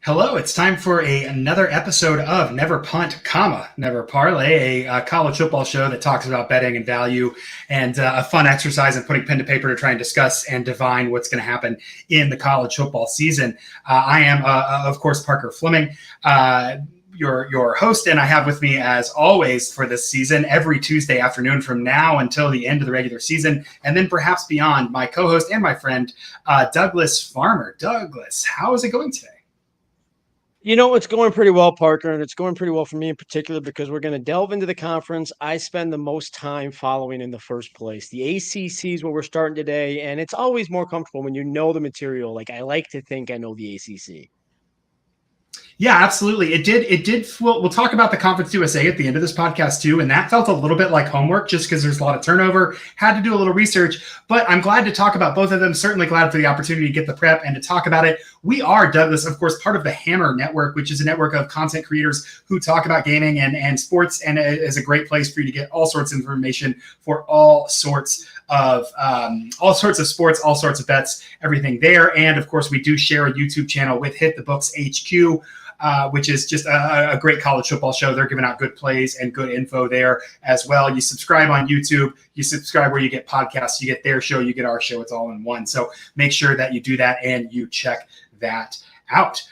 Hello, it's time for another episode of Never Punt, Never Parlay, a college football show that talks about betting and value and a fun exercise in putting pen to paper to try and discuss and divine what's going to happen in the college football season. I am, of course, Parker Fleming, your host, and I have with me, as always, for this season, every Tuesday afternoon from now until the end of the regular season, and then perhaps beyond, my co-host and my friend, Douglas Farmer. Douglas, how is it going today? You know, it's going pretty well, Parker, and it's going pretty well for me in particular because we're going to delve into the conference I spend the most time following in the first place. The ACC is where we're starting today, and it's always more comfortable when you know the material. Like, I like to think I know the ACC. Yeah, absolutely. It did. We'll talk about the Conference USA at the end of this podcast too. And that felt a little bit like homework just because there's a lot of turnover, had to do a little research, but I'm glad to talk about both of them. Certainly glad for the opportunity to get the prep and to talk about it. We are, Douglas, of course, part of the Hammer Network, which is a network of content creators who talk about gaming and sports, and is a great place for you to get all sorts of information for all sorts of sports, all sorts of bets, everything there. And of course, we do share a YouTube channel with Hit the Books HQ, which is just a great college football show. They're giving out good plays and good info there as well. You subscribe on YouTube, you subscribe where you get podcasts, you get their show, you get our show. It's all in one. So make sure that you do that and you check that out.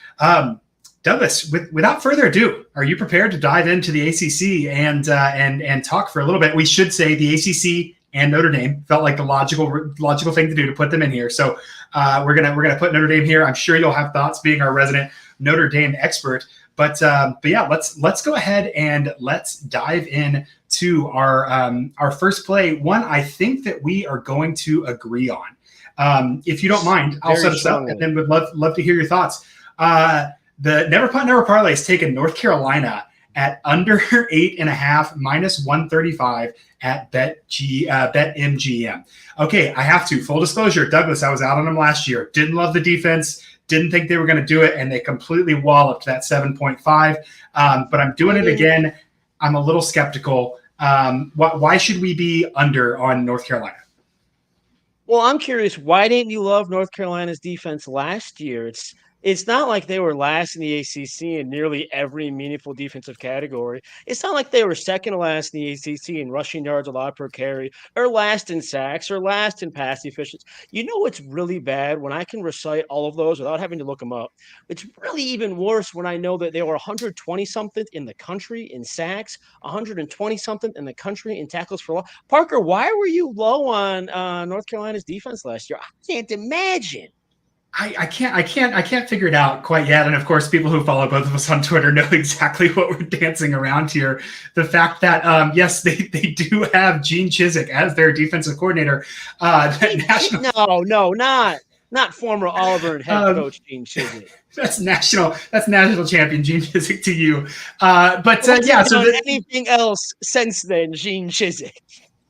Douglas, without further ado, are you prepared to dive into the ACC and talk for a little bit? We should say the ACC and Notre Dame felt like the logical thing to do to put them in here. So we're gonna put Notre Dame here. I'm sure you'll have thoughts, being our resident Notre Dame expert. But yeah, let's go ahead and let's dive in to our first play. One I think that we are going to agree on. If you don't mind, I'll set us up, and then would love to hear your thoughts. The Never Punt, Never Parlay has taken North Carolina at under 8.5 minus 135 at BetMGM. Okay, I have to. Full disclosure, Douglas, I was out on them last year. Didn't love the defense. Didn't think they were going to do it, and they completely walloped that 7.5. But I'm doing it again. I'm a little skeptical. Why should we be under on North Carolina? Well, I'm curious, why didn't you love North Carolina's defense last year? It's not like they were last in the ACC in nearly every meaningful defensive category. It's not like they were second to last in the ACC in rushing yards allowed per carry, or last in sacks, or last in pass efficiency. You know what's really bad? When I can recite all of those without having to look them up, it's really even worse when I know that they were 120-something in the country in sacks, 120-something in the country in tackles for loss. Parker, why were you low on North Carolina's defense last year? I can't imagine. I can't figure it out quite yet. And of course, people who follow both of us on Twitter know exactly what we're dancing around here. The fact that, yes, they do have Gene Chizik as their defensive coordinator. Not former Auburn head coach Gene Chizik. That's national champion Gene Chizik to you. Anything else since then, Gene Chizik.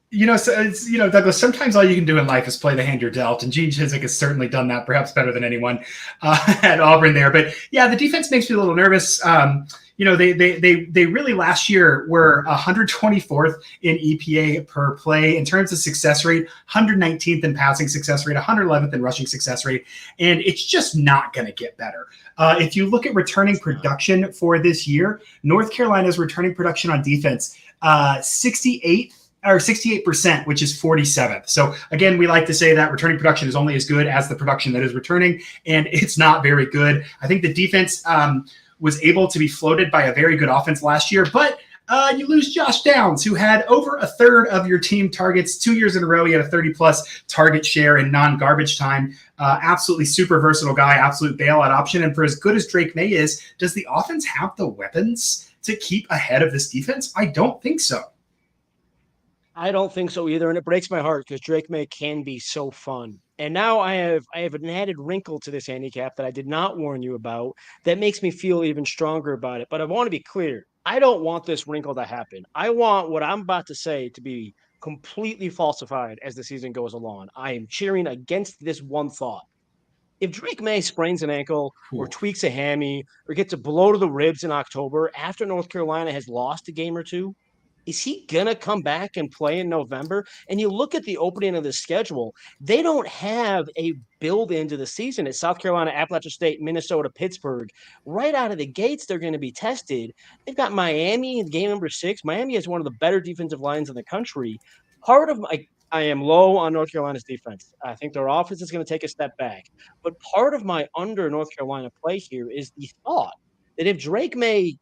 Douglas, sometimes all you can do in life is play the hand you're dealt, and Gene Chizik has certainly done that, perhaps better than anyone at Auburn there. But yeah, the defense makes me a little nervous. They really last year were 124th in EPA per play in terms of success rate, 119th in passing success rate, 111th in rushing success rate, and it's just not going to get better. If you look at returning production for this year, North Carolina's returning production on defense, 68%, which is 47th. So again, we like to say that returning production is only as good as the production that is returning, and it's not very good. I think the defense was able to be floated by a very good offense last year, but you lose Josh Downs, who had over a third of your team targets 2 years in a row. He had a 30-plus target share in non-garbage time. Absolutely super versatile guy, absolute bailout option. And for as good as Drake May is, does the offense have the weapons to keep ahead of this defense? I don't think so. I don't think so either, and it breaks my heart because Drake May can be so fun. And now I have an added wrinkle to this handicap that I did not warn you about that makes me feel even stronger about it. But I want to be clear. I don't want this wrinkle to happen. I want what I'm about to say to be completely falsified as the season goes along. I am cheering against this one thought. If Drake May sprains an ankle or tweaks a hammy or gets a blow to the ribs in October after North Carolina has lost a game or two, is he going to come back and play in November? And you look at the opening of the schedule, they don't have a build into the season. It's South Carolina, Appalachian State, Minnesota, Pittsburgh. Right out of the gates, they're going to be tested. They've got Miami in game number 6. Miami is one of the better defensive lines in the country. Part of my I am low on North Carolina's defense. I think their offense is going to take a step back. But part of my under North Carolina play here is the thought that if Drake May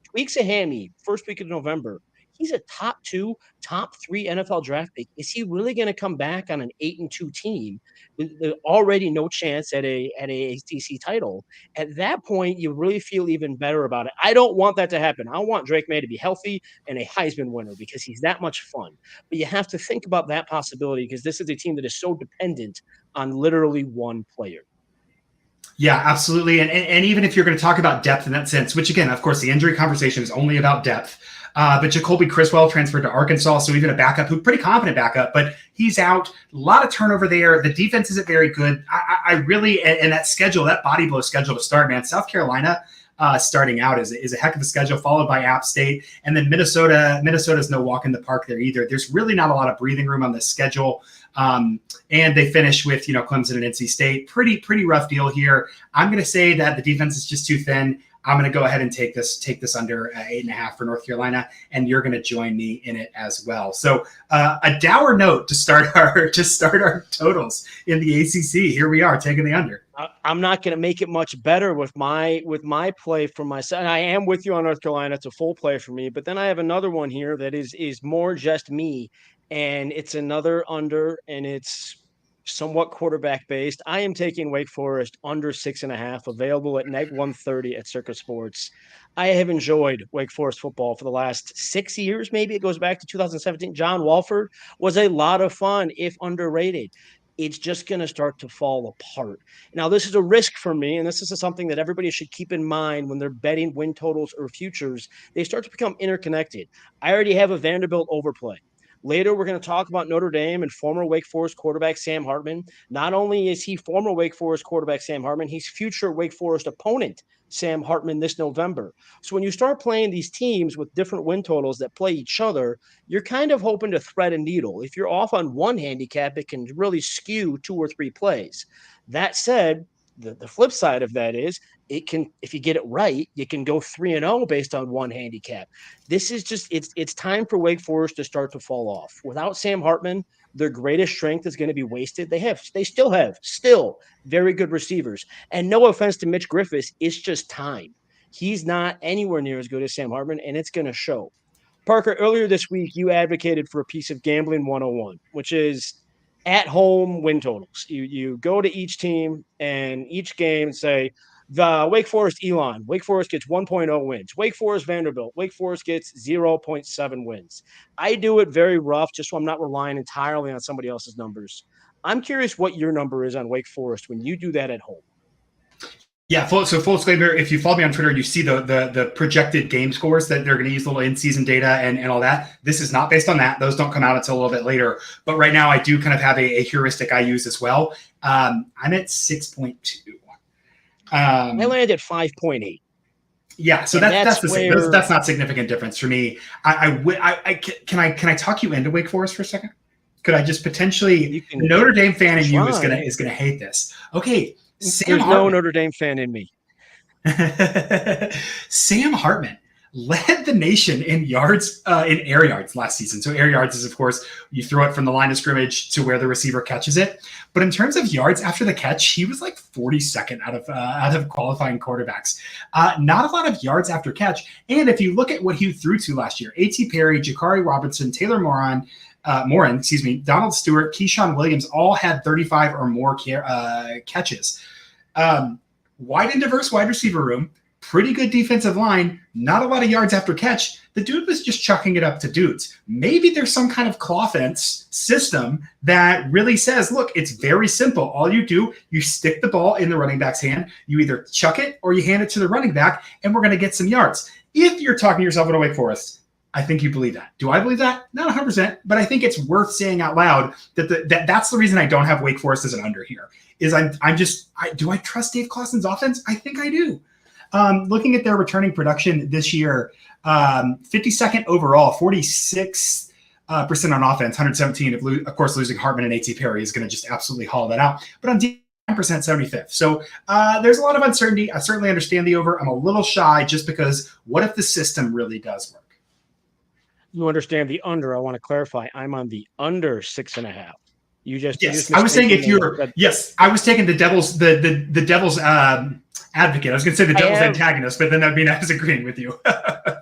tweaks a hammy first week of November, he's a top 2, top 3 NFL draft pick. Is he really going to come back on an 8-2 team with already no chance at a ACC title? At that point, you really feel even better about it. I don't want that to happen. I want Drake May to be healthy and a Heisman winner because he's that much fun. But you have to think about that possibility because this is a team that is so dependent on literally one player. Yeah, absolutely. And even if you're going to talk about depth in that sense, which again, of course, the injury conversation is only about depth. But Jacoby Criswell transferred to Arkansas, so even a backup, who pretty confident backup, but he's out. A lot of turnover there. The defense isn't very good. I really, and that schedule, that body blow schedule to start, man. South Carolina starting out is a heck of a schedule, followed by App State, and then Minnesota. Minnesota's no walk in the park there either. There's really not a lot of breathing room on the schedule. And they finish with, Clemson and NC State. Pretty rough deal here. I'm going to say that the defense is just too thin. I'm going to go ahead and take this under 8.5 for North Carolina, and you're going to join me in it as well. So a dour note to start our totals in the ACC. Here we are taking the under. I'm not going to make it much better with my play for myself. I am with you on North Carolina. It's a full play for me, but then I have another one here that is more just me, and it's another under, and it's somewhat quarterback based. I am taking Wake Forest under 6.5, available at neg 130 at Circa Sports. I have enjoyed Wake Forest football for the last 6 years. Maybe it goes back to 2017. John Walford was a lot of fun, if underrated. It's just going to start to fall apart. Now, this is a risk for me, and this is something that everybody should keep in mind when they're betting win totals or futures. They start to become interconnected. I already have a Vanderbilt overplay. Later, we're going to talk about Notre Dame and former Wake Forest quarterback Sam Hartman. Not only is he former Wake Forest quarterback Sam Hartman, he's future Wake Forest opponent Sam Hartman this November. So when you start playing these teams with different win totals that play each other, you're kind of hoping to thread a needle. If you're off on one handicap, it can really skew 2 or 3 plays. That said, the flip side of that is it can, if you get it right, you can go 3-0 based on one handicap. This is just, it's time for Wake Forest to start to fall off. Without Sam Hartman, their greatest strength is going to be wasted. They still have very good receivers. And no offense to Mitch Griffiths, it's just time. He's not anywhere near as good as Sam Hartman, and it's going to show. Parker, earlier this week, you advocated for a piece of gambling 101, which is at-home win totals. You go to each team and each game and say, the Wake Forest Elon, Wake Forest gets 1.0 wins. Wake Forest Vanderbilt, Wake Forest gets 0.7 wins. I do it very rough just so I'm not relying entirely on somebody else's numbers. I'm curious what your number is on Wake Forest when you do that at home. Yeah, full disclaimer, if you follow me on Twitter, you see the projected game scores that they're going to use little in-season data and all that. This is not based on that. Those don't come out until a little bit later. But right now, I do kind of have a heuristic I use as well. I'm at 6.2. I landed at 5.8. Yeah, so that's the same. That's not significant difference for me. Can I talk you into Wake Forest for a second? Could I just potentially? The Notre Dame fan in you is gonna hate this. Okay. There's no Notre Dame fan in me. Sam Hartman. led the nation in yards, in air yards last season. So air yards is, of course, you throw it from the line of scrimmage to where the receiver catches it. But in terms of yards after the catch, he was like 42nd out of qualifying quarterbacks. Not a lot of yards after catch. And if you look at what he threw to last year, A.T. Perry, Jakari Robertson, Taylor Morin, Donald Stewart, Keyshawn Williams all had 35 or more catches. Wide and diverse wide receiver room, pretty good defensive line, not a lot of yards after catch. The dude was just chucking it up to dudes. Maybe there's some kind of clawfence system that really says, look, it's very simple. All you do, you stick the ball in the running back's hand, you either chuck it or you hand it to the running back, and we're going to get some yards. If you're talking yourself into Wake Forest, I think you believe that. Do I believe that? Not 100%, but I think it's worth saying out loud that that's the reason I don't have Wake Forest as an under here. Is do I trust Dave Clawson's offense? I think I do. Looking at their returning production this year, 52nd overall, 46% on offense, 117. Of course, losing Hartman and A.T. Perry is going to just absolutely haul that out. But on defense, 75th. So there's a lot of uncertainty. I certainly understand the over. I'm a little shy just because what if the system really does work? You understand the under. I want to clarify. I'm on the under 6.5. Yes, I was saying if you're I was taking the devil's devil's advocate. I was going to say the devil's antagonist, but then that'd mean I was agreeing with you. I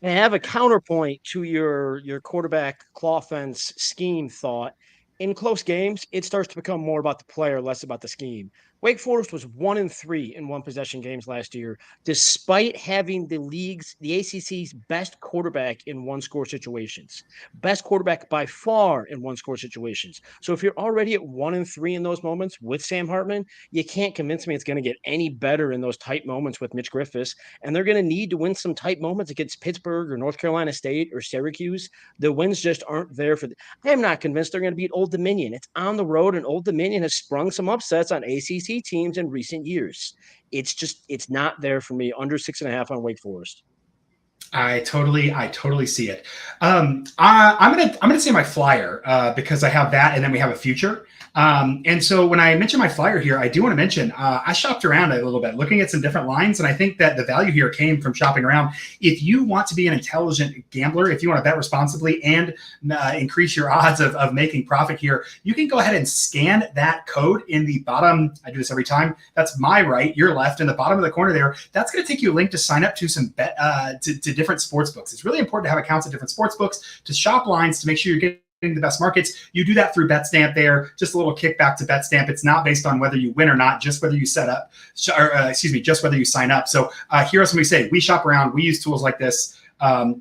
have a counterpoint to your quarterback claw fence scheme thought. In close games, it starts to become more about the player, less about the scheme. Wake Forest was 1-3 in one possession games last year, despite having the ACC's best quarterback in one score situations, best quarterback by far in one score situations. So if you're already at 1-3 in those moments with Sam Hartman, you can't convince me it's going to get any better in those tight moments with Mitch Griffiths. And they're going to need to win some tight moments against Pittsburgh or North Carolina State or Syracuse. The wins just aren't there for I am not convinced they're going to beat Old Dominion. It's on the road, and Old Dominion has sprung some upsets on ACC teams in recent years. It's not there for me. Under 6.5 on Wake Forest. I totally see it. I'm gonna say my flyer because I have that, and then we have a future. And so when I mention my flyer here, I do want to mention I shopped around a little bit, looking at some different lines, and I think that the value here came from shopping around. If you want to be an intelligent gambler, if you want to bet responsibly and increase your odds of making profit here, you can go ahead and scan that code in the bottom. I do this every time. That's my right, your left, in the bottom of the corner there. That's going to take you a link to sign up to some to different sports books. It's really important to have accounts at different sports books to shop lines to make sure you're getting the best markets. You do that through BetStamp there. Just a little kickback to BetStamp. It's not based on whether you win or not, just whether you just whether you sign up. So here is what we say. We shop around. We use tools like this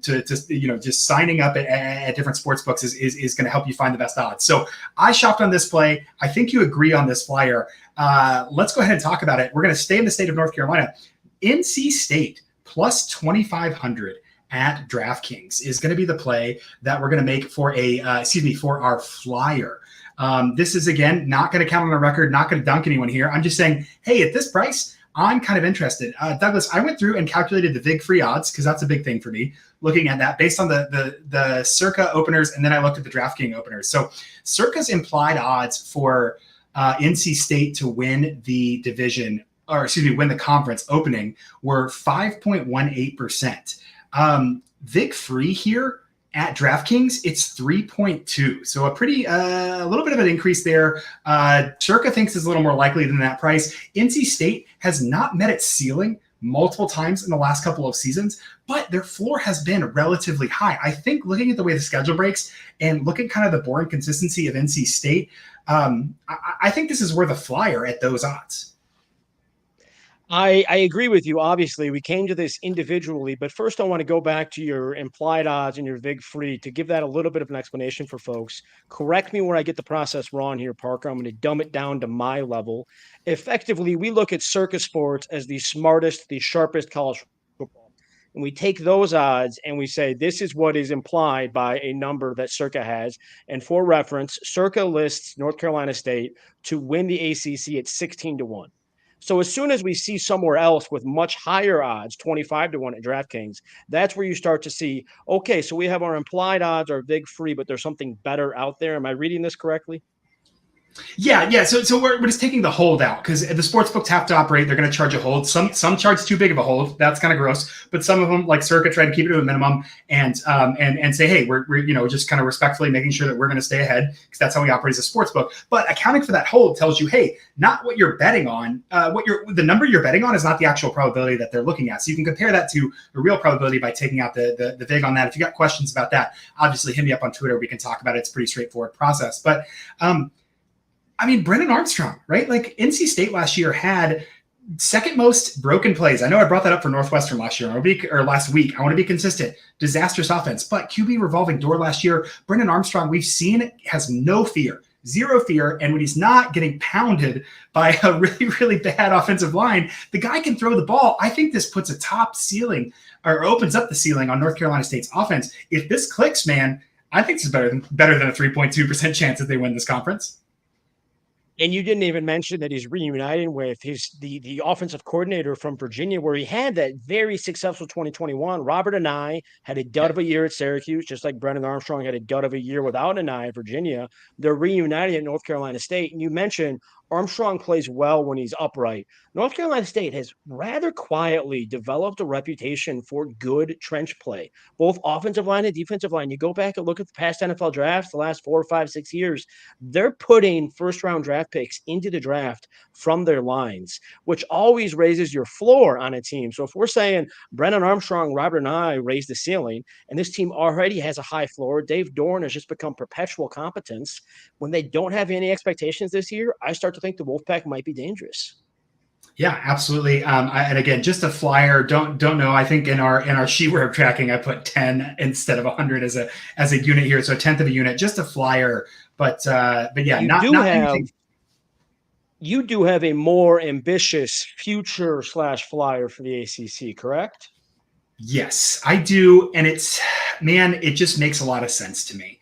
just signing up at different sports books is going to help you find the best odds. So I shopped on this play. I think you agree on this flyer. Let's go ahead and talk about it. We're going to stay in the state of North Carolina. NC State plus 2,500 at DraftKings is going to be the play that we're going to make for for our flyer. This is, again, not going to count on a record, not going to dunk anyone here. I'm just saying, hey, at this price, I'm kind of interested. Douglas, I went through and calculated the VIG free odds because that's a big thing for me, looking at that based on the Circa openers, and then I looked at the DraftKings openers. So Circa's implied odds for NC State to win the division, win the conference opening were 5.18%. VIG free here at DraftKings, it's 3.2. So a little bit of an increase there. Circa thinks is a little more likely than that price. NC State has not met its ceiling multiple times in the last couple of seasons, but their floor has been relatively high. I think looking at the way the schedule breaks and look at kind of the boring consistency of NC State, I think this is worth a flyer at those odds. I agree with you. Obviously, we came to this individually, but first I want to go back to your implied odds and your VIG free to give that a little bit of an explanation for folks. Correct me where I get the process wrong here, Parker. I'm going to dumb it down to my level. Effectively, we look at Circa Sports as the smartest, the sharpest college football. And we take those odds and we say, this is what is implied by a number that Circa has. And for reference, Circa lists North Carolina State to win the ACC at 16-1. So as soon as we see somewhere else with much higher odds, 25-1 at DraftKings, that's where you start to see, okay, so we have our implied odds, our VIG free, but there's something better out there. Am I reading this correctly? Yeah. So we're just taking the hold out because the sports books have to operate. They're going to charge a hold. Some charge too big of a hold. That's kind of gross. But some of them, like Circa, try to keep it to a minimum and say, hey, we're just kind of respectfully making sure that we're going to stay ahead because that's how we operate as a sports book. But accounting for that hold tells you, hey, not what you're betting on. The number you're betting on is not the actual probability that they're looking at. So you can compare that to a real probability by taking out the vig on that. If you got questions about that, obviously hit me up on Twitter. We can talk about it. It's a pretty straightforward process. But I mean, Brennan Armstrong, right? Like NC State last year had second most broken plays. I know I brought that up for Northwestern last week. I want to be consistent. Disastrous offense, but QB revolving door last year. Brennan Armstrong, we've seen, has no fear, zero fear. And when he's not getting pounded by a really, really bad offensive line, the guy can throw the ball. I think this puts a top ceiling or opens up the ceiling on North Carolina State's offense. If this clicks, man, I think this is better than a 3.2% chance that they win this conference. And you didn't even mention that he's reuniting with the offensive coordinator from Virginia, where he had that very successful 2021. Robert Anae had a dud of a year at Syracuse, just like Brennan Armstrong had a dud of a year without Anae at Virginia. They're reuniting at North Carolina State. And you mentioned Armstrong plays well when he's upright. North Carolina State has rather quietly developed a reputation for good trench play, both offensive line and defensive line. You go back and look at the past NFL drafts, the last 4, 5, 6 years, they're putting first-round draft picks into the draft from their lines, which always raises your floor on a team. So if we're saying Brennan Armstrong, Robert and I raised the ceiling, and this team already has a high floor, Dave Dorn has just become perpetual competence. When they don't have any expectations this year, I start to think the Wolfpack might be dangerous. Yeah, absolutely. And again, just a flyer. Don't know. I think in our sheet tracking, I put 10 instead of 100 as a unit here, so a tenth of a unit. Just a flyer, but yeah, not anything. You do have a more ambitious future / flyer for the ACC, correct? Yes, I do, and it just makes a lot of sense to me.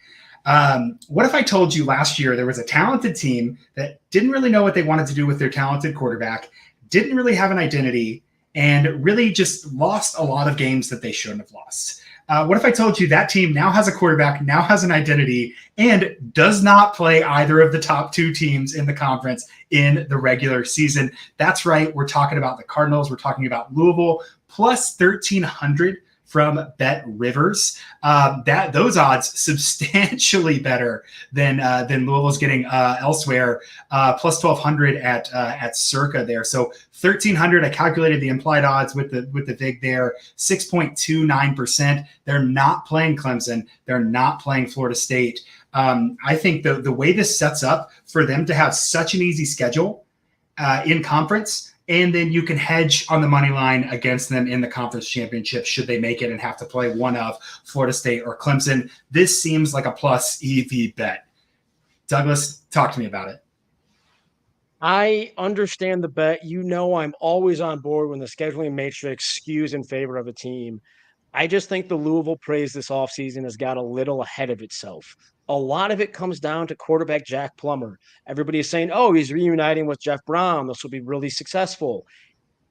What if I told you last year there was a talented team that didn't really know what they wanted to do with their talented quarterback, didn't really have an identity, and really just lost a lot of games that they shouldn't have lost? What if I told you that team now has a quarterback, now has an identity, and does not play either of the top two teams in the conference in the regular season? That's right. We're talking about the Cardinals. We're talking about Louisville, plus 1,300 from Bet Rivers. Those odds substantially better than Louisville's getting elsewhere. Plus 1,200 at Circa there. So 1,300. I calculated the implied odds with the vig there. 6.29%. They're not playing Clemson. They're not playing Florida State. I think the way this sets up for them to have such an easy schedule in conference. And then you can hedge on the money line against them in the conference championship should they make it and have to play one of Florida State or Clemson. This seems like a plus EV bet. Douglas, talk to me about it. I understand the bet. You know I'm always on board when the scheduling matrix skews in favor of a team. I just think the Louisville praise this offseason has got a little ahead of itself. A lot of it comes down to quarterback Jack Plummer. Everybody is saying, oh, he's reuniting with Jeff Brown. This will be really successful.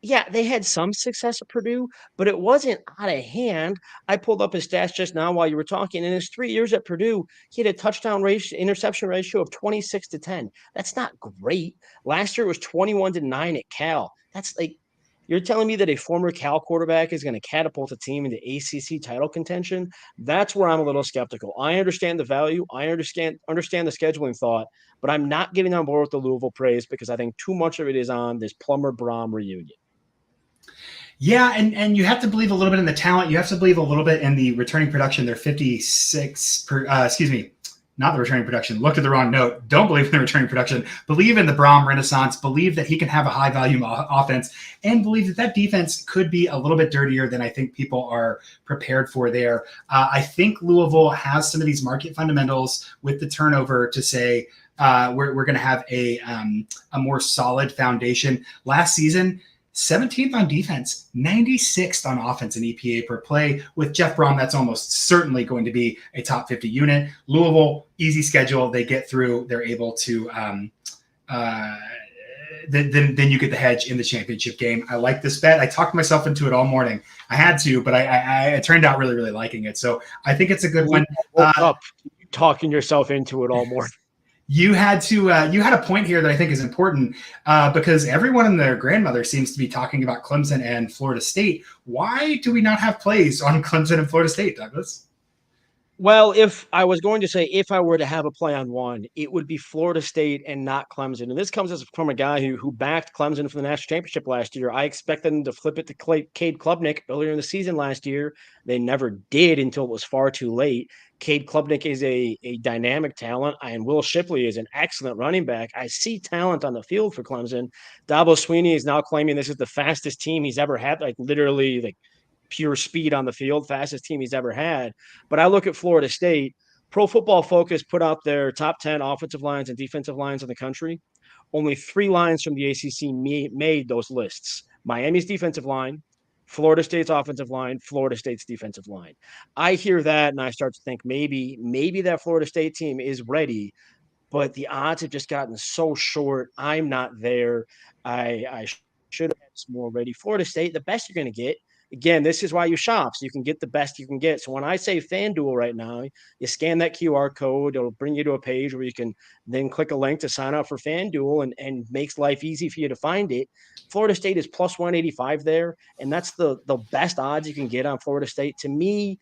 Yeah, they had some success at Purdue, but it wasn't out of hand. I pulled up his stats just now while you were talking. In his 3 years at Purdue, he had a interception ratio of 26-10. That's not great. Last year it was 21-9 at Cal. That's like, you're telling me that a former Cal quarterback is going to catapult a team into ACC title contention? That's where I'm a little skeptical. I understand the value. I understand the scheduling thought, but I'm not getting on board with the Louisville praise because I think too much of it is on this Plummer-Braum reunion. Yeah, and you have to believe a little bit in the talent. You have to believe a little bit in the returning production. They're 56 per, not the returning production. Looked at the wrong note. Don't believe in the returning production. Believe in the Braum renaissance. Believe that he can have a high-volume offense, and believe that defense could be a little bit dirtier than I think people are prepared for there. I think Louisville has some of these market fundamentals with the turnover to say we're going to have a more solid foundation. Last season, 17th on defense, 96th on offense in EPA per play. With Jeff Brohm, that's almost certainly going to be a top 50 unit. Louisville, easy schedule. They get through. They're able to then you get the hedge in the championship game. I like this bet. I talked myself into it all morning. I had to, but I turned out really, really liking it. So I think it's a good one. Woke up talking yourself into it all morning. You had a point here that I think is important because everyone and their grandmother seems to be talking about Clemson and Florida State. Why do we not have plays on Clemson and Florida State, Douglas? Well, if I was going to say if I were to have a play on one, it would be Florida State and not Clemson. And this comes from a guy who backed Clemson for the national championship last year. I expected them to flip it to Cade Klubnik earlier in the season last year. They never did until it was far too late. Cade Klubnik is a dynamic talent, and Will Shipley is an excellent running back. I see talent on the field for Clemson. Dabo Swinney is now claiming this is the fastest team he's ever had, like literally like pure speed on the field, fastest team he's ever had. But I look at Florida State. Pro Football Focus put out their top 10 offensive lines and defensive lines in the country. Only 3 lines from the ACC made those lists. Miami's defensive line, Florida State's offensive line, Florida State's defensive line. I hear that and I start to think maybe that Florida State team is ready, but the odds have just gotten so short. I'm not there. I should have had some more ready. Florida State, the best you're going to get. Again, this is why you shop, so you can get the best you can get. So when I say FanDuel right now, you scan that QR code, it'll bring you to a page where you can then click a link to sign up for FanDuel and makes life easy for you to find it. Florida State is plus 185 there, and that's the best odds you can get on Florida State. To me,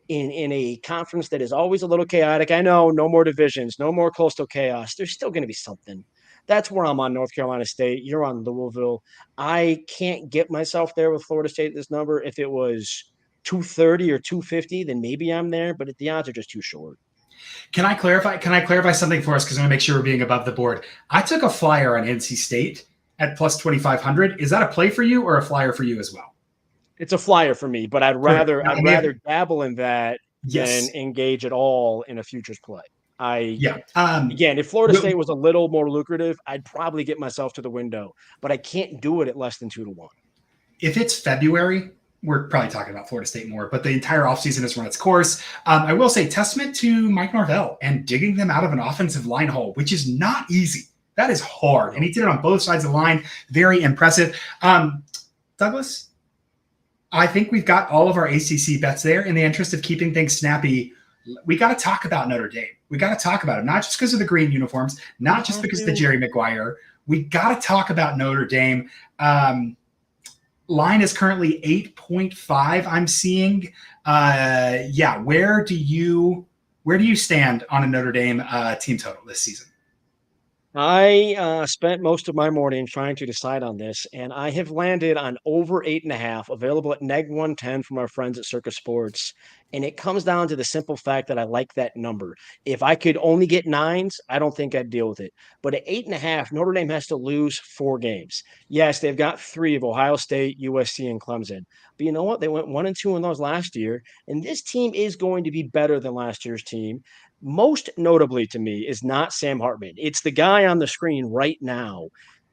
in a conference that is always a little chaotic, I know no more divisions, no more coastal chaos. There's still going to be something. That's where I'm on North Carolina State. You're on Louisville. I can't get myself there with Florida State at this number. If it was 230 or 250, then maybe I'm there, but the odds are just too short. Can I clarify something for us? Because I want to make sure we're being above the board. I took a flyer on NC State at plus 2,500. Is that a play for you or a flyer for you as well? It's a flyer for me, but I'd rather dabble in that than engage at all in a futures play. Again, if Florida State was a little more lucrative, I'd probably get myself to the window, but I can't do it at less than 2-1. If it's February, we're probably talking about Florida State more, but the entire offseason has run its course. I will say testament to Mike Norvell and digging them out of an offensive line hole, which is not easy. That is hard. And he did it on both sides of the line. Very impressive. Douglas, I think we've got all of our ACC bets there. In the interest of keeping things snappy, we got to talk about Notre Dame. We got to talk about it, not just because of the green uniforms, not just because of the Jerry Maguire. We got to talk about Notre Dame. Line is currently 8.5. I'm seeing. Where do you stand on a Notre Dame team total this season? I spent most of my morning trying to decide on this, and I have landed on over 8.5, available at neg 110 from our friends at Circus Sports. And it comes down to the simple fact that I like that number. If I could only get 9s, I don't think I'd deal with it. But at 8.5, Notre Dame has to lose 4 games. Yes, they've got 3 of Ohio State, USC, and Clemson. But you know what? They went 1-2 in those last year, and this team is going to be better than last year's team. Most notably to me is not Sam Hartman. It's the guy on the screen right now,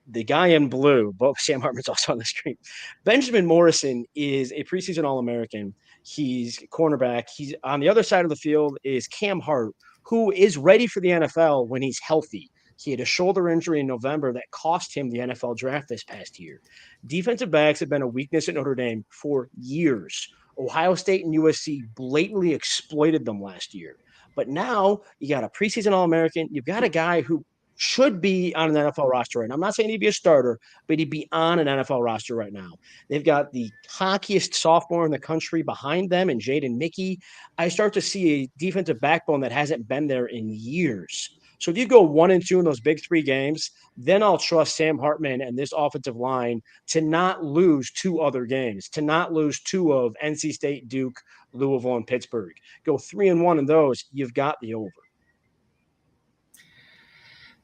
the guy in blue. But Sam Hartman's also on the screen. Benjamin Morrison is a preseason All-American. He's cornerback. He's on the other side of the field is Cam Hart, who is ready for the NFL when he's healthy. He had a shoulder injury in November that cost him the NFL draft this past year. Defensive backs have been a weakness at Notre Dame for years. Ohio State and USC blatantly exploited them last year. But now you got a preseason All-American. You've got a guy who should be on an NFL roster right now. I'm not saying he'd be a starter, but he'd be on an NFL roster right now. They've got the cockiest sophomore in the country behind them in Jaden Mickey. I start to see a defensive backbone that hasn't been there in years. So if you go 1-2 in those big 3 games, then I'll trust Sam Hartman and this offensive line to not lose 2 other games, to not lose 2 of NC State, Duke, Louisville, and Pittsburgh. Go 3-1 in those, you've got the over.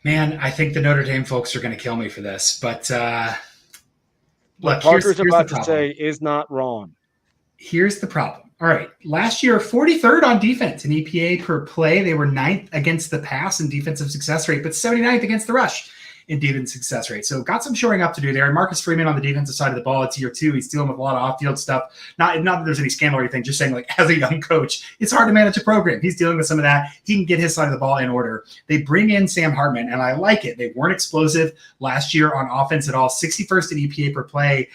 Man, I think the Notre Dame folks are going to kill me for this, but what Parker's about to say is not wrong. Here's the problem. All right. Last year, 43rd on defense in EPA per play. They were 9th against the pass in defensive success rate, but 79th against the rush in defensive success rate. So got some showing up to do there. And Marcus Freeman on the defensive side of the ball, it's year 2. He's dealing with a lot of off-field stuff. Not that there's any scandal or anything, just saying, like, as a young coach, it's hard to manage a program. He's dealing with some of that. He can get his side of the ball in order. They bring in Sam Hartman, and I like it. They weren't explosive last year on offense at all. 61st in EPA per play,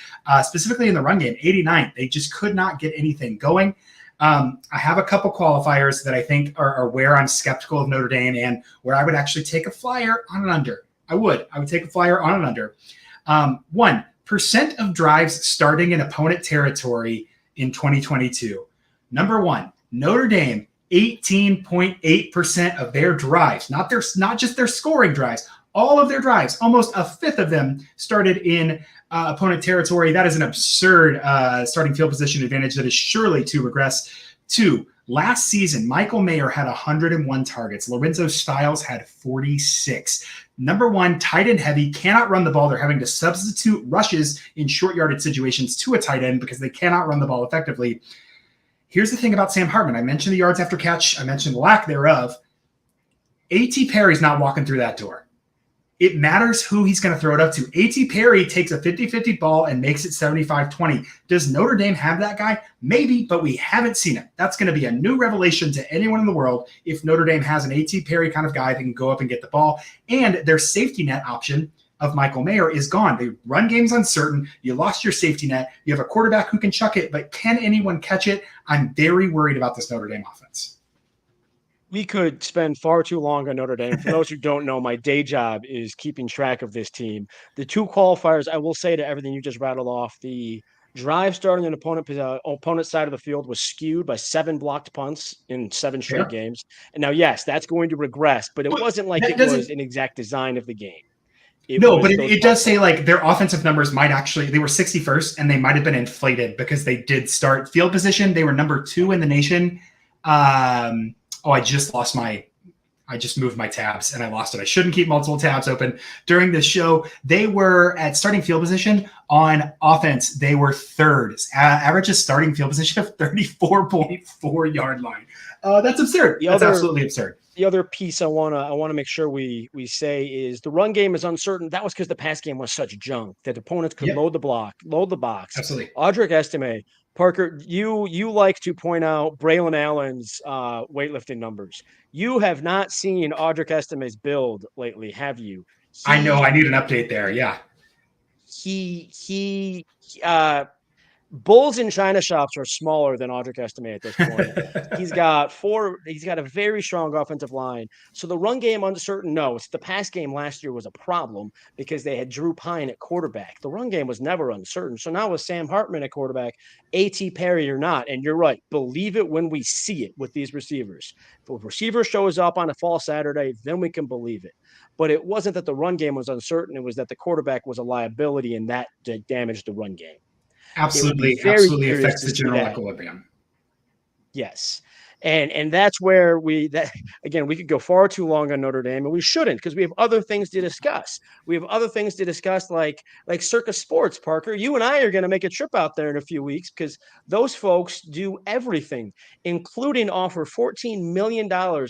specifically in the run game, 89th. They just could not get anything going. I have a couple qualifiers that I think are where I'm skeptical of Notre Dame and where I would actually take a flyer on an under. I would take a flyer on an under. 1% of drives starting in opponent territory in 2022. Number one, Notre Dame, 18.8% of their drives, not just their scoring drives, all of their drives, almost a fifth of them started in opponent territory. That is an absurd starting field position advantage that is surely to regress. 2, last season, Michael Mayer had 101 targets. Lorenzo Styles had 46. Number one, tight end heavy, cannot run the ball. They're having to substitute rushes in short yardage situations to a tight end because they cannot run the ball effectively. Here's the thing about Sam Hartman. I mentioned the yards after catch. I mentioned the lack thereof. A.T. Perry's not walking through that door. It matters who he's going to throw it up to. A.T. Perry takes a 50-50 ball and makes it 75-20. Does Notre Dame have that guy? Maybe, but we haven't seen it. That's going to be a new revelation to anyone in the world if Notre Dame has an A.T. Perry kind of guy that can go up and get the ball. And their safety net option of Michael Mayer is gone. The run game's uncertain. You lost your safety net. You have a quarterback who can chuck it, but can anyone catch it? I'm very worried about this Notre Dame offense. We could spend far too long on Notre Dame. For those who don't know, my day job is keeping track of this team. The two qualifiers, I will say to everything you just rattled off, the drive starting on opponent side of the field was skewed by 7 blocked punts in 7 straight games. And now, yes, that's going to regress, but it wasn't like it was an exact design of the game. But it does say like their offensive numbers might actually, they were 61st and they might have been inflated because they did start field position. They were number 2 in the nation. I just moved my tabs and I lost it. I shouldn't keep multiple tabs open during this show. They were at starting field position on offense. They were 3rd. Average a starting field position of 34.4 yard line. That's absurd. That's absolutely absurd. The other piece I wanna make sure we say is the run game is uncertain. That was because the pass game was such junk that opponents could load the box. Absolutely. Audric Estime, Parker, you like to point out Braylon Allen's weightlifting numbers. You have not seen Audric Estime's build lately, have you? I know. I need an update there. Yeah. Bulls in China shops are smaller than Audric Estime at this point. He's got a very strong offensive line. So the run game uncertain. No, it's the pass game last year was a problem because they had Drew Pine at quarterback. The run game was never uncertain. So now with Sam Hartman at quarterback, A.T. Perry or not, and you're right, believe it when we see it with these receivers. If a receiver shows up on a fall Saturday, then we can believe it. But it wasn't that the run game was uncertain. It was that the quarterback was a liability and that damaged the run game. Absolutely affects the general equilibrium. Yes. And that's where we could go far too long on Notre Dame, and we shouldn't because we have other things to discuss. We have other things to discuss like Circus Sports, Parker. You and I are going to make a trip out there in a few weeks because those folks do everything, including offer $14 million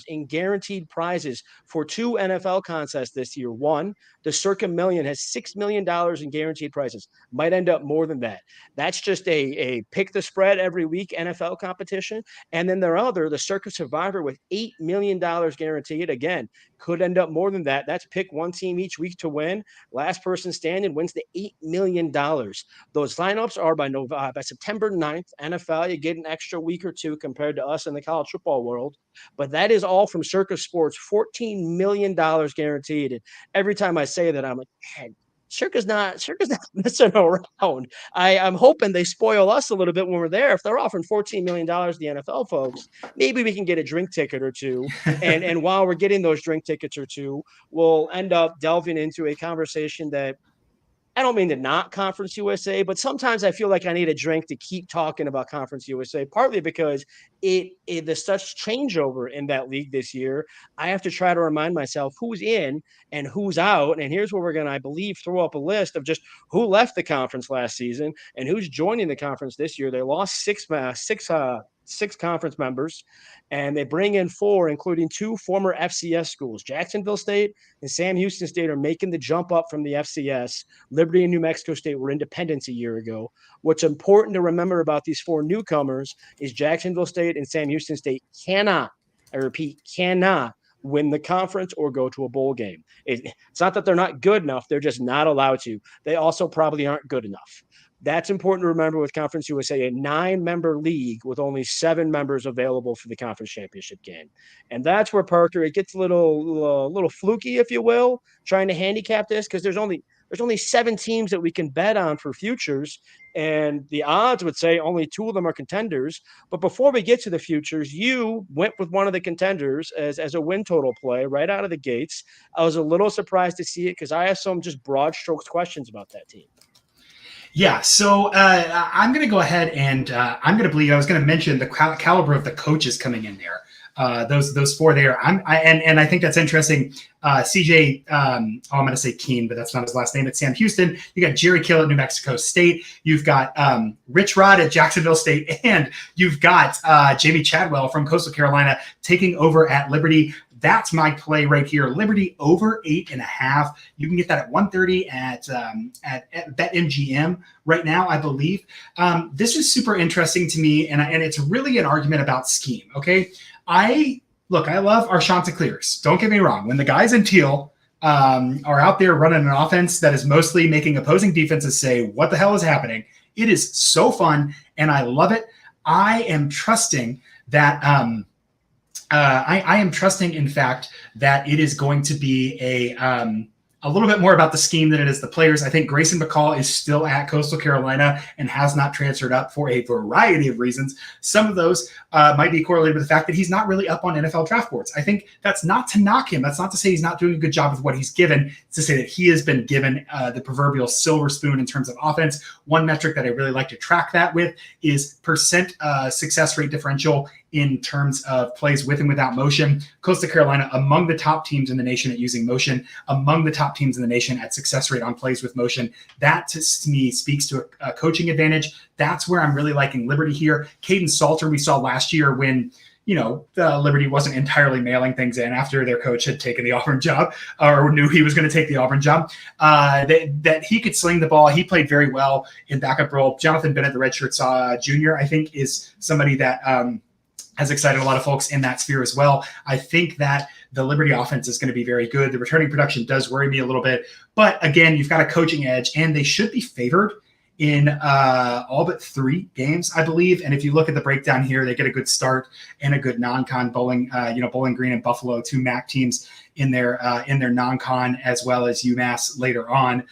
in guaranteed prizes for 2 NFL contests this year. One, the Circa Million has $6 million in guaranteed prizes. Might end up more than that. That's just a pick the spread every week NFL competition. And then there are the Circa Survivor with $8 million guaranteed. Again, could end up more than that. That's pick one team each week to win. Last person standing wins the $8 million. Those lineups are by September 9th. NFL, you get an extra week or 2 compared to us in the college football world. But that is all from Circa Sports, $14 million guaranteed. And every time I say that, I'm like, man, Circa's not messing around. I'm hoping they spoil us a little bit when we're there. If they're offering $14 million to the NFL folks, maybe we can get a drink ticket or 2. And while we're getting those drink tickets or 2, we'll end up delving into a conversation that I don't mean to not Conference USA, but sometimes I feel like I need a drink to keep talking about Conference USA, partly because there's such changeover in that league this year. I have to try to remind myself who's in and who's out. And here's where we're going to, I believe, throw up a list of just who left the conference last season and who's joining the conference this year. They lost six conference members, and they bring in 4, including 2 former FCS schools. Jacksonville State and Sam Houston State are making the jump up from the FCS. Liberty and New Mexico State were independents a year ago. What's important to remember about these 4 newcomers is Jacksonville State and Sam Houston State cannot win the conference or go to a bowl game. It's not that they're not good enough. They're just not allowed to. They also probably aren't good enough. That's important to remember with Conference USA, a 9-member league with only 7 members available for the conference championship game. And that's where, Parker, it gets a little fluky, if you will, trying to handicap this, because there's only 7 teams that we can bet on for futures. And the odds would say only 2 of them are contenders. But before we get to the futures, you went with one of the contenders as a win total play right out of the gates. I was a little surprised to see it because I have some just broad strokes questions about that team. Yeah, so I'm going to go ahead and I'm going to believe I was going to mention the caliber of the coaches coming in there. Those 4 there. And I think that's interesting. CJ, I'm going to say Keene, but that's not his last name. It's Sam Houston. You got Jerry Kill at New Mexico State. You've got Rich Rod at Jacksonville State, and you've got Jamie Chadwell from Coastal Carolina taking over at Liberty. That's my play right here. Liberty over 8.5. You can get that at 130 at BetMGM right now, I believe. This is super interesting to me, and it's really an argument about scheme. Okay, I love our Chanticleers. Don't get me wrong. When the guys in teal are out there running an offense that is mostly making opposing defenses say, "What the hell is happening?" It is so fun, and I love it. I am trusting that. I am trusting, in fact, that it is going to be a little bit more about the scheme than it is the players. I think Grayson McCall is still at Coastal Carolina and has not transferred up for a variety of reasons. Some of those might be correlated with the fact that he's not really up on NFL draft boards. I think that's not to knock him. That's not to say he's not doing a good job with what he's given. It's to say that he has been given the proverbial silver spoon in terms of offense. One metric that I really like to track that with is percent success rate differential in terms of plays with and without motion. Coastal Carolina, among the top teams in the nation at using motion, among the top teams in the nation at success rate on plays with motion. That, to me, speaks to a coaching advantage. That's where I'm really liking Liberty here. Caden Salter, we saw last year when, Liberty wasn't entirely mailing things in after their coach had taken the Auburn job or knew he was going to take the Auburn job, that he could sling the ball. He played very well in backup role. Jonathan Bennett, the redshirt junior, I think is somebody that has excited a lot of folks in that sphere as well. I think that the Liberty offense is going to be very good. The returning production does worry me a little bit, but again, you've got a coaching edge, and they should be favored in all but 3 games, I believe. And if you look at the breakdown here, they get a good start and a good non-con. Bowling Green and Buffalo, 2 MAC teams in their non-con, as well as UMass later on.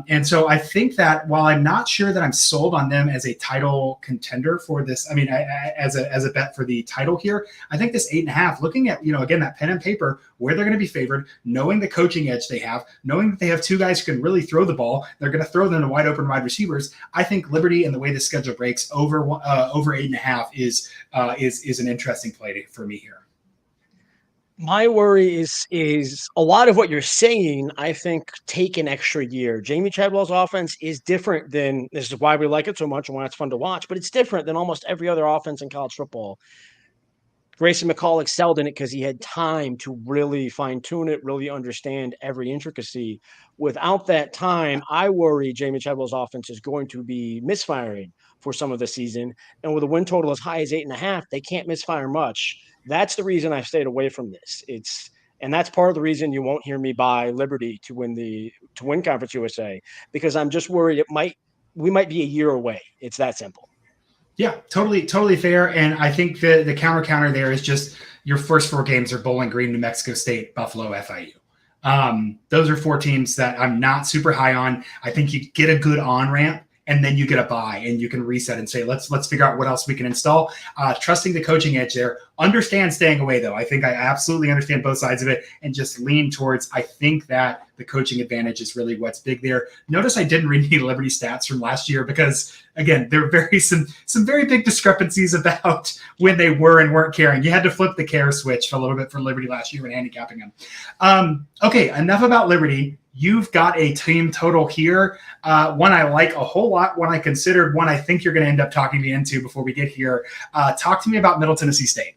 And so I think that while I'm not sure that I'm sold on them as a title contender for this, as a bet for the title here, I think this 8.5, looking at, again, that pen and paper, where they're going to be favored, knowing the coaching edge they have, knowing that they have 2 guys who can really throw the ball, they're going to throw them to wide open wide receivers. I think Liberty, and the way the schedule breaks, over 8.5 is an interesting play for me here. My worry is a lot of what you're saying, I think, take an extra year. Jamie Chadwell's offense is different than – this is why we like it so much and why it's fun to watch, but it's different than almost every other offense in college football. Grayson McCall excelled in it because he had time to really fine-tune it, really understand every intricacy. Without that time, I worry Jamie Chadwell's offense is going to be misfiring for some of the season. And with a win total as high as 8.5, they can't misfire much. That's the reason I stayed away from this. And that's part of the reason you won't hear me buy Liberty to win Conference USA, because I'm just worried we might be a year away. It's that simple. Yeah, totally fair. And I think the counter there is just your first 4 games are Bowling Green, New Mexico State, Buffalo, FIU. Those are 4 teams that I'm not super high on. I think you get a good on-ramp, and then you get a buy, and you can reset and say, let's figure out what else we can install. Trusting the coaching edge there. Understand staying away, though. I think I absolutely understand both sides of it, and just lean towards, I think that the coaching advantage is really what's big there. Notice I didn't read any Liberty stats from last year because, again, there are some very big discrepancies about when they were and weren't caring. You had to flip the care switch a little bit for Liberty last year when handicapping them. Okay, enough about Liberty. You've got a team total here, one I like a whole lot, one I considered, one I think you're going to end up talking me into before we get here. Talk to me about Middle Tennessee State.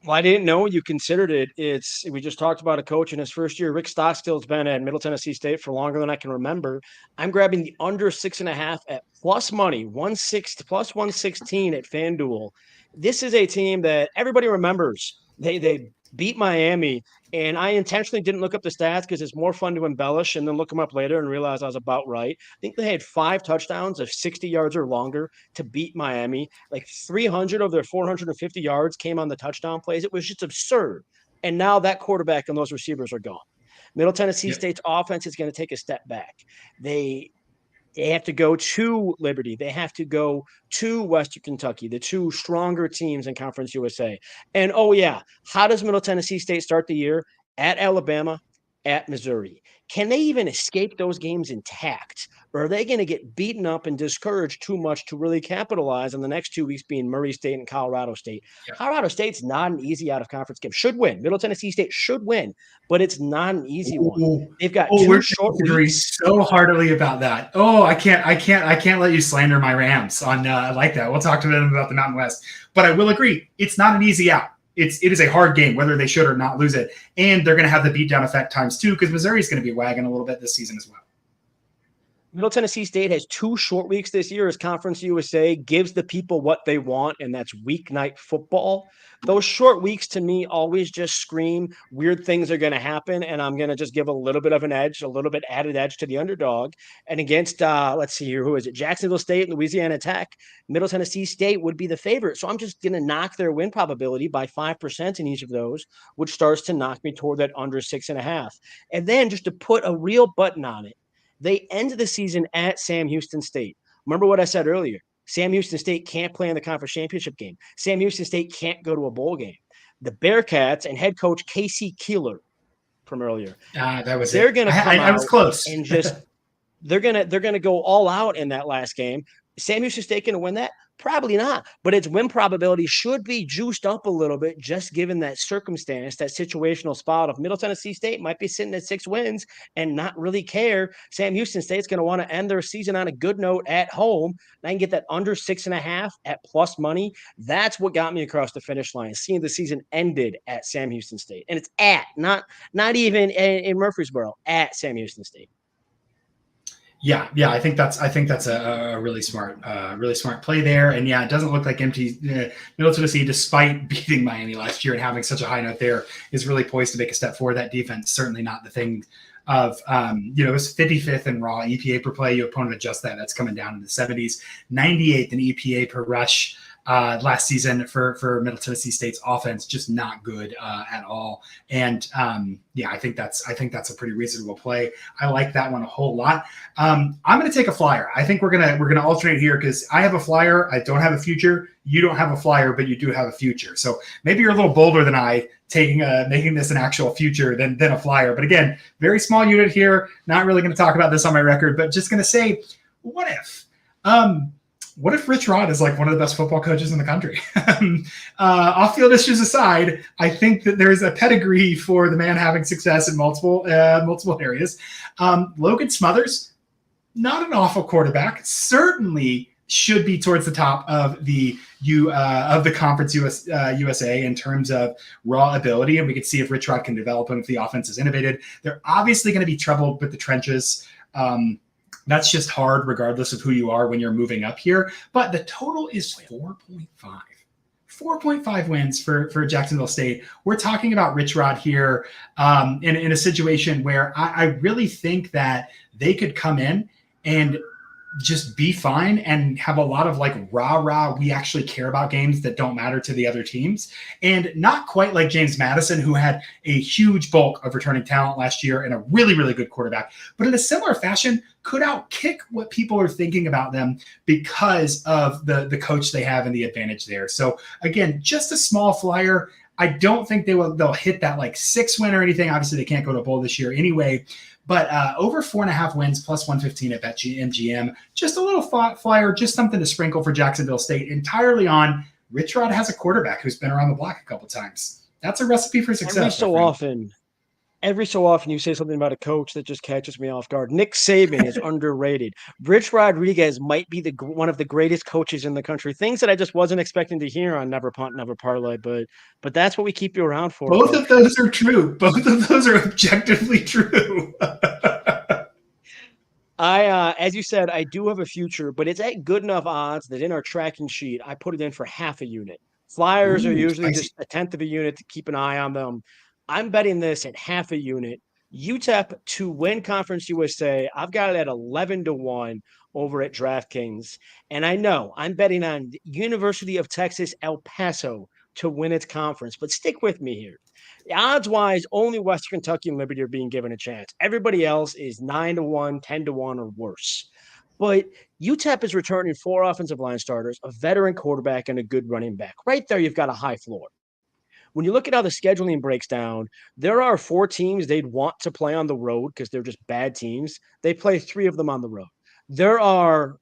Well, I didn't know you considered it. We just talked about a coach in his first year. Rick Stockstill's been at Middle Tennessee State for longer than I can remember. I'm grabbing the under 6.5 at plus money, plus 116 at FanDuel. This is a team that everybody remembers. They beat Miami, and I intentionally didn't look up the stats because it's more fun to embellish and then look them up later and realize I was about right. I think they had 5 touchdowns of 60 yards or longer to beat Miami. Like 300 of their 450 yards came on the touchdown plays. It was just absurd. And now that quarterback and those receivers are gone. Middle Tennessee Yep. State's offense is going to take a step back. They they have to go to Liberty. They have to go to Western Kentucky, the two stronger teams in Conference USA. And oh, yeah, how does Middle Tennessee State start the year? At Alabama, at Missouri. Can they even escape those games intact? Or are they going to get beaten up and discouraged too much to really capitalize on the next 2 weeks being Murray State and Colorado State? Yep. Colorado State's not an easy out of conference game. Should win. Middle Tennessee State should win, but it's not an easy one. They've got we're 2 short disagree weeks. so heartily about that. Oh, I can't let you slander my Rams on like that. We'll talk to them about the Mountain West, but I will agree it's not an easy out. It is a hard game, whether they should or not lose it, and they're going to have the beatdown effect times 2 because Missouri is going to be wagging a little bit this season as well. Middle Tennessee State has 2 short weeks this year as Conference USA gives the people what they want, and that's weeknight football. Those short weeks to me always just scream weird things are going to happen, and I'm going to just give a little bit of an edge, a little bit added edge to the underdog. And against, let's see here, who is it? Jacksonville State and Louisiana Tech. Middle Tennessee State would be the favorite. So I'm just going to knock their win probability by 5% in each of those, which starts to knock me toward that under 6.5. And then just to put a real button on it, they end the season at Sam Houston State. Remember what I said earlier. Sam Houston State can't play in the conference championship game. Sam Houston State can't go to a bowl game. The Bearcats and head coach Casey Keeler from earlier. That was they're it. Going to come I was close. and just they're gonna go all out in that last game. Sam Houston State going to win that? Probably not, but its win probability should be juiced up a little bit, just given that circumstance, that situational spot of Middle Tennessee State might be sitting at 6 wins and not really care. Sam Houston State's going to want to end their season on a good note at home. And I can get that under 6.5 at plus money. That's what got me across the finish line, seeing the season ended at Sam Houston State. And it's at, not even in Murfreesboro, at Sam Houston State. Yeah, I think that's a really smart play there. And yeah, it doesn't look like Middle Tennessee, despite beating Miami last year and having such a high note there, is really poised to make a step forward. That defense certainly not the thing of it was 55th in raw EPA per play. Your opponent adjust that. That's coming down in the 70s, 98th in EPA per rush. Last season for Middle Tennessee State's offense, just not good at all. And I think that's a pretty reasonable play. I like that one a whole lot. I'm going to take a flyer. I think we're gonna alternate here because I have a flyer. I don't have a future. You don't have a flyer, but you do have a future. So maybe you're a little bolder than I, making this an actual future than a flyer. But again, very small unit here. Not really going to talk about this on my record, but just going to say, what if? What if Rich Rod is like one of the best football coaches in the country? Off-field issues aside, I think that there's a pedigree for the man having success in multiple areas. Logan Smothers, not an awful quarterback, certainly should be towards the top of the Conference USA in terms of raw ability, and we can see if Rich Rod can develop him if the offense is innovated. They're obviously going to be troubled with the trenches. That's just hard regardless of who you are when you're moving up here. But the total is 4.5. 4.5 wins for Jacksonville State. We're talking about Rich Rod here in a situation where I really think that they could come in and just be fine and have a lot of like rah, we actually care about games that don't matter to the other teams. And not quite like James Madison, who had a huge bulk of returning talent last year and a really, really good quarterback, but in a similar fashion could outkick what people are thinking about them because of the coach they have and the advantage there. So again, just a small flyer. I don't think they'll hit that like 6 win or anything. Obviously they can't go to a bowl this year anyway. But over 4.5 wins plus 115 at BetMGM, just a little flyer, just something to sprinkle for Jacksonville State entirely on Rich Rod has a quarterback who's been around the block a couple times. That's a recipe for success. Every so often you say something about a coach that just catches me off guard. Nick Saban is underrated. Rich Rodriguez might be one of the greatest coaches in the country. Things that I just wasn't expecting to hear on Never Punt, Never Parlay, but that's what we keep you around for. Both of those are true. Both of those are objectively true. As you said, I do have a future, but it's at good enough odds that in our tracking sheet, I put it in for half a unit. Flyers are Ooh, usually spicy. just a tenth of a unit to keep an eye on them. I'm betting this at half a unit. UTEP to win Conference USA, I've got it at 11-1 over at DraftKings. And I know I'm betting on University of Texas El Paso to win its conference, but stick with me here. Odds wise, only Western Kentucky and Liberty are being given a chance. Everybody else is 9-1, 10-1, or worse. But UTEP is returning 4 offensive line starters, a veteran quarterback, and a good running back. Right there, you've got a high floor. When you look at how the scheduling breaks down, there are 4 teams they'd want to play on the road because they're just bad teams. They play 3 of them on the road. There are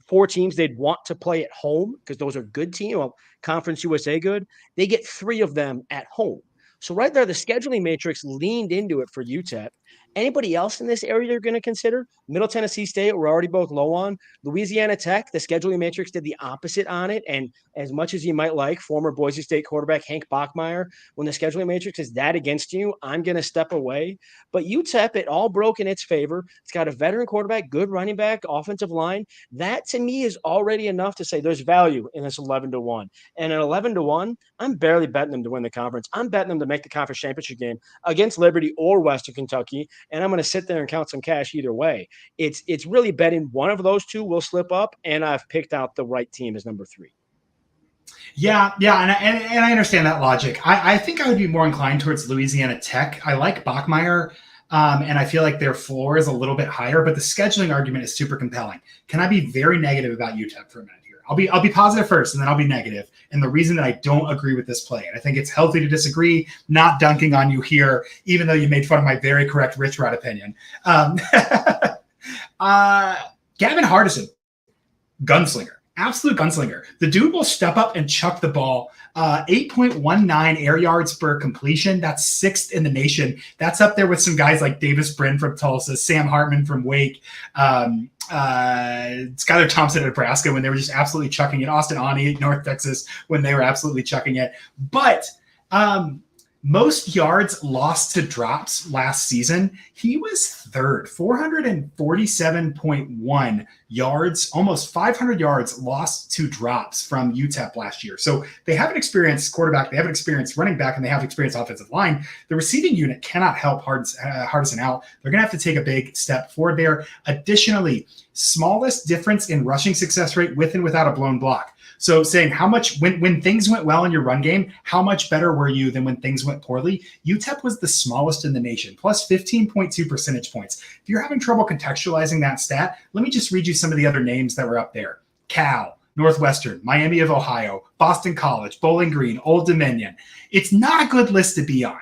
4 teams they'd want to play at home because those are good teams. Well, Conference USA good. They get 3 of them at home. So right there, the scheduling matrix leaned into it for UTEP. Anybody else in this area you're going to consider? Middle Tennessee State, we're already both low on. Louisiana Tech, the scheduling matrix did the opposite on it. And as much as you might like former Boise State quarterback Hank Bachmeier, when the scheduling matrix is that against you, I'm going to step away. But UTEP, it all broke in its favor. It's got a veteran quarterback, good running back, offensive line. That to me is already enough to say there's value in this 11-1. And at 11-1, I'm barely betting them to win the conference. I'm betting them to make the conference championship game against Liberty or Western Kentucky. And I'm going to sit there and count some cash either way. It's really betting one of those two will slip up, and I've picked out the right team as number 3. Yeah, and I understand that logic. I think I would be more inclined towards Louisiana Tech. I like Bachmeier, and I feel like their floor is a little bit higher, but the scheduling argument is super compelling. Can I be very negative about UTEP for a minute here? I'll be positive first, and then I'll be negative. And the reason that I don't agree with this play, and I think it's healthy to disagree, not dunking on you here, even though you made fun of my very correct Rich Rod opinion. Gavin Hardison, gunslinger. Absolute gunslinger. The dude will step up and chuck the ball. 8.19 air yards per completion. That's 6th in the nation. That's up there with some guys like Davis Brin from Tulsa, Sam Hartman from Wake, Skylar Thompson at Nebraska when they were just absolutely chucking it, Austin Ani at North Texas when they were absolutely chucking it. But most yards lost to drops last season, he was 3rd, 447.1 yards, almost 500 yards lost to drops from UTEP last year. So they have an experienced quarterback, they have an experienced running back, and they have experienced offensive line. The receiving unit cannot help Hardison out. They're going to have to take a big step forward there. Additionally, smallest difference in rushing success rate with and without a blown block. So saying how much, when things went well in your run game, how much better were you than when things went poorly? UTEP was the smallest in the nation, plus 15.2 percentage points. If you're having trouble contextualizing that stat, let me just read you some of the other names that were up there. Cal, Northwestern, Miami of Ohio, Boston College, Bowling Green, Old Dominion. It's not a good list to be on.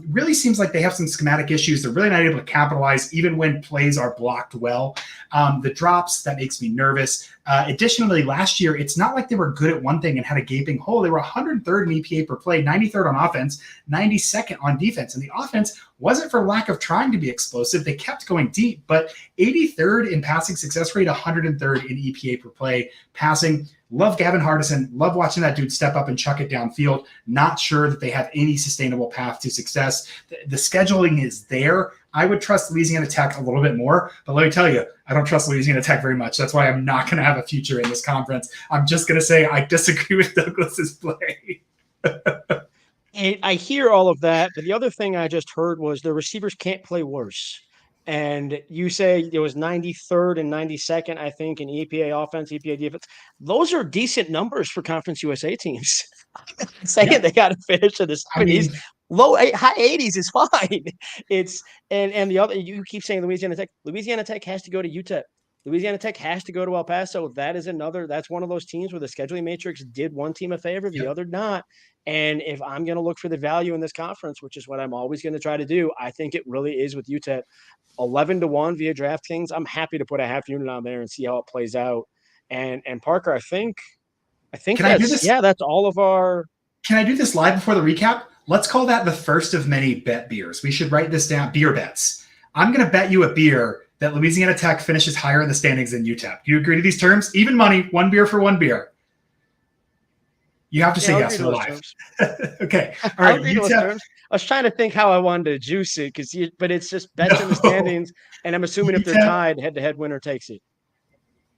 Really seems like they have some schematic issues. They're really not able to capitalize even when plays are blocked well. The drops, that makes me nervous. Additionally, last year, it's not like they were good at one thing and had a gaping hole. They were 103rd in EPA per play, 93rd on offense, 92nd on defense. And the offense wasn't for lack of trying to be explosive. They kept going deep, but 83rd in passing success rate, 103rd in EPA per play passing. Love Gavin Hardison. Love watching that dude step up and chuck it downfield. Not sure that they have any sustainable path to success. The scheduling is there. I would trust Louisiana Tech a little bit more, but let me tell you, I don't trust Louisiana Tech very much. That's why I'm not going to have a future in this conference. I'm just going to say I disagree with Douglas's play. And I hear all of that, but the other thing I just heard was the receivers can't play worse. And you say it was 93rd and 92nd, I think, in EPA offense, EPA defense. Those are decent numbers for Conference USA teams. Saying they got to finish in the 70s, high 80s is fine. It's and the other, you keep saying Louisiana Tech. Louisiana Tech has to go to UTEP. Louisiana Tech has to go to El Paso. That's one of those teams where the scheduling matrix did one team a favor, the other not. And if I'm going to look for the value in this conference, which is what I'm always going to try to do, I think it really is with UTEP. 11-1 via DraftKings. I'm happy to put a half unit on there and see how it plays out. And Parker, I think that's all of our. Can I do this live before the recap? Let's call that the first of many bet beers. We should write this down. Beer bets. I'm going to bet you a beer that Louisiana Tech finishes higher in the standings than UTEP. Do you agree to these terms? Even money, one beer for one beer. You have to say yes for the live. Okay. All right. UTEP. I was trying to think how I wanted to juice it but it's just bets in the standings, and I'm assuming if they're tied, head-to-head winner takes it.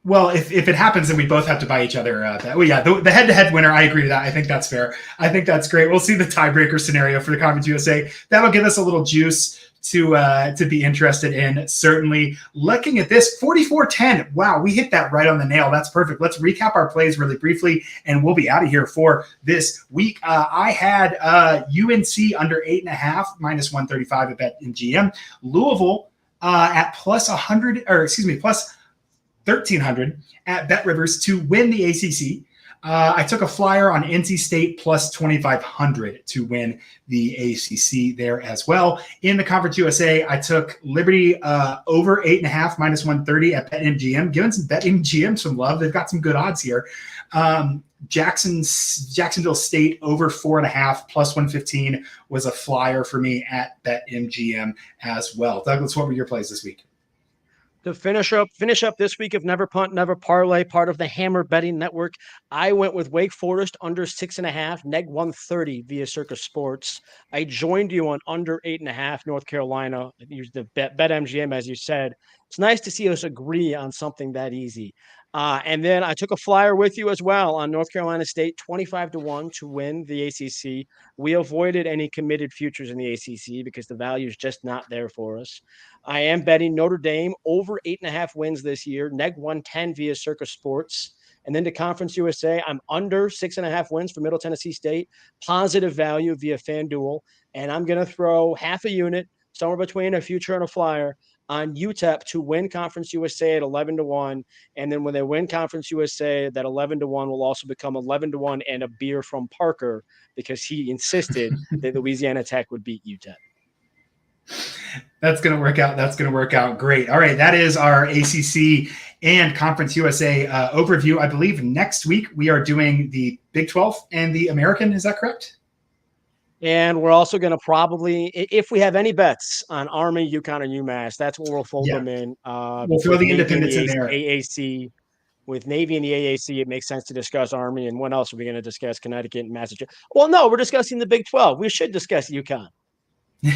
Well, if it happens, then we both have to buy each other. Well, yeah, the head-to-head winner. I agree to that. I think that's fair. I think that's great. We'll see the tiebreaker scenario for the Conference USA. That'll give us a little juice to be interested in. Certainly, looking at this 44-10. Wow, we hit that right on the nail. That's perfect. Let's recap our plays really briefly, and we'll be out of here for this week. I had UNC under 8.5 minus 135 at BetMGM. Louisville at plus 100, or excuse me, plus 1,300 at BetRivers to win the ACC. I took a flyer on NC State plus 2,500 to win the ACC there as well. In the Conference USA, I took Liberty over 8.5 minus 130 at BetMGM, giving some BetMGM some love. They've got some good odds here. Jacksonville State over 4.5 plus 115 was a flyer for me at BetMGM as well. Douglas, what were your plays this week? To finish up this week of Never Punt, Never Parlay, part of the Hammer Betting Network, I went with Wake Forest under 6.5, neg 130 via Circus Sports. I joined you on under 8.5, North Carolina. Use the BetMGM, as you said. It's nice to see us agree on something that easy. And then I took a flyer with you as well on North Carolina State, 25-1 to win the ACC. We avoided any committed futures in the ACC because the value is just not there for us. I am betting Notre Dame over 8.5 wins this year, neg 110 via Circus Sports. And then to Conference USA, I'm under 6.5 wins for Middle Tennessee State, positive value via FanDuel. And I'm going to throw half a unit, somewhere between a future and a flyer, on UTEP to win Conference USA at 11-1. And then when they win Conference USA, that 11-1 will also become 11-1 and a beer from Parker because he insisted that Louisiana Tech would beat UTEP. That's going to work out. That's going to work out great. All right. That is our ACC and Conference USA overview. I believe next week we are doing the Big 12 and the American. Is that correct? And we're also going to probably, if we have any bets on Army, UConn, or UMass, that's what we'll fold them in. We'll throw the independents in there. AAC. With Navy and the AAC, it makes sense to discuss Army. And what else are we going to discuss? Connecticut and Massachusetts. Well, no, we're discussing the Big 12. We should discuss UConn.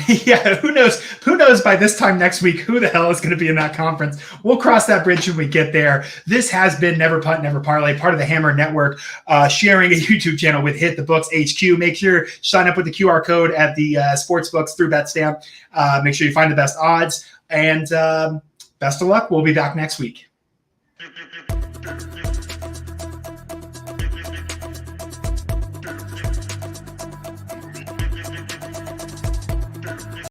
Yeah, who knows? Who knows by this time next week who the hell is going to be in that conference? We'll cross that bridge when we get there. This has been Never Punt, Never Parlay, part of the Hammer Network, sharing a YouTube channel with Hit the Books HQ. Make sure you sign up with the QR code at the sports books through BetStamp. Make sure you find the best odds, and best of luck. We'll be back next week.